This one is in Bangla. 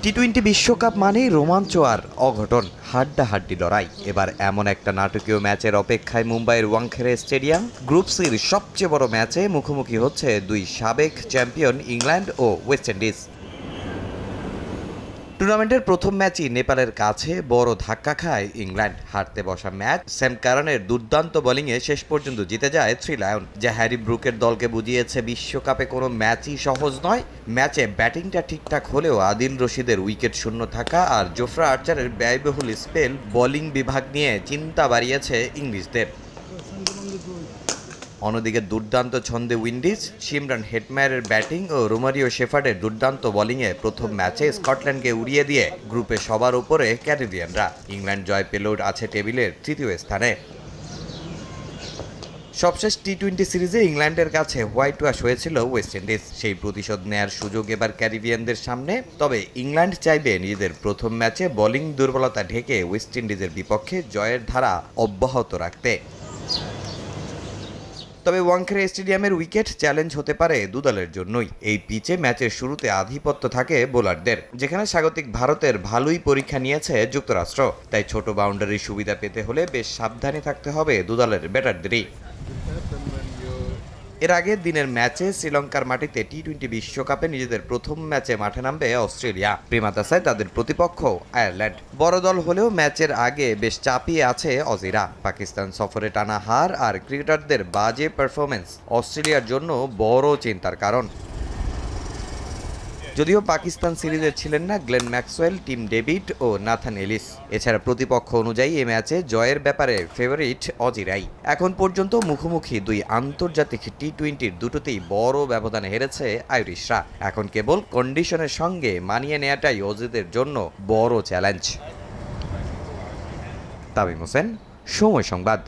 টি-20 বিশ্বকাপ মানেই রোমাঞ্চ আর অঘটন, হাড্ডাহাড্ডি লড়াই। এবার এমন একটা নাটকীয় ম্যাচের অপেক্ষায় মুম্বাইয়ের ওয়াংখেড়ে স্টেডিয়াম। গ্রুপ সির সবচেয়ে বড় ম্যাচে মুখোমুখি হচ্ছে দুই সাবেক চ্যাম্পিয়ন ইংল্যান্ড ও ওয়েস্ট ইন্ডিজ। টুর্নামেন্টের প্রথম ম্যাচই নেপালের কাছে বড় ধাক্কা খায় ইংল্যান্ড। হারতে বসা ম্যাচ স্যাম কারানের দুর্দান্ত বোলিংয়ে শেষ পর্যন্ত জিতে যায় থ্রি লায়ন, যা হ্যারি ব্রুকের দলকে বুঝিয়েছে বিশ্বকাপে কোনো ম্যাচই সহজ নয়। ম্যাচে ব্যাটিংটা ঠিকঠাক হলেও আদিল রশিদের উইকেট শূন্য থাকা আর জোফরা আর্চারের ব্যয়বহুল স্পেল বোলিং বিভাগ নিয়ে চিন্তা বাড়িয়েছে ইংলিশদের। অন্যদিকে দুর্দান্ত ছন্দে উইন্ডিজ, সিমরান হেটমায়ারের ব্যাটিং ও রোমারিও শেফার্ডের দুর্দান্ত বোলিংয়ে প্রথম ম্যাচে স্কটল্যান্ডকে উড়িয়ে দিয়ে গ্রুপে সবার উপরে ক্যারিবিয়ানরা। ইংল্যান্ড জয় পেলেও আছে টেবিলের তৃতীয় স্থানে। সবশেষ টি-20 সিরিজে ইংল্যান্ডের কাছে হোয়াইট ওয়াশ হয়েছিল ওয়েস্ট ইন্ডিজ। সেই প্রতিশোধ নেয়ার সুযোগ এবার ক্যারিবিয়ানদের সামনে। তবে ইংল্যান্ড চাইবে নিজেদের প্রথম ম্যাচে বোলিং দুর্বলতা ঢেকে ওয়েস্ট ইন্ডিজের বিপক্ষে জয়ের ধারা অব্যাহত রাখতে। তবে ওয়াংখেড়ে স্টেডিয়ামের উইকেট চ্যালেঞ্জ হতে পারে দু দলের জন্যই। এই পিচে ম্যাচের শুরুতে আধিপত্য থাকে বোলারদের, যেখানে স্বাগতিক ভারতের ভালোই পরীক্ষা নিয়েছে যুক্তরাষ্ট্র। তাই ছোট বাউন্ডারির সুবিধা পেতে হলে বেশ সাবধানে থাকতে হবে দু দলের ব্যাটারদেরই। এর আগে দিনের ম্যাচে শ্রীলঙ্কার মাটিতে টি-20 বিশ্বকাপে নিজেদের প্রথম ম্যাচে মাঠে নামবে অস্ট্রেলিয়া। প্রেমাতাসায় তাদের প্রতিপক্ষ আয়ারল্যান্ড। বড় দল হলেও ম্যাচের আগে বেশ চাপিয়ে আছে অজিরা। পাকিস্তান সফরে টানা হার আর ক্রিকেটারদের বাজে পারফরমেন্স অস্ট্রেলিয়ার জন্য বড় চিন্তার কারণ। যদিও পাকিস্তান সিরিজে ছিলেন না গ্লেন ম্যাক্সওয়েল, টিম ডেভিড ও নাথান এলিস। এছাড়া প্রতিপক্ষ অনুযায়ী এই ম্যাচে জয়ের ব্যাপারে ফেভারিট অজিরাই। এখন পর্যন্ত মুখোমুখি দুই আন্তর্জাতিক টি-20 দুটোতেই বড় ব্যবধানে হেরেছে আইরিশরা। এখন কেবল কন্ডিশনের সঙ্গে মানিয়ে নেওয়াটাই অজিদের জন্য বড় চ্যালেঞ্জ। তামিম হোসেন, সময় সংবাদ।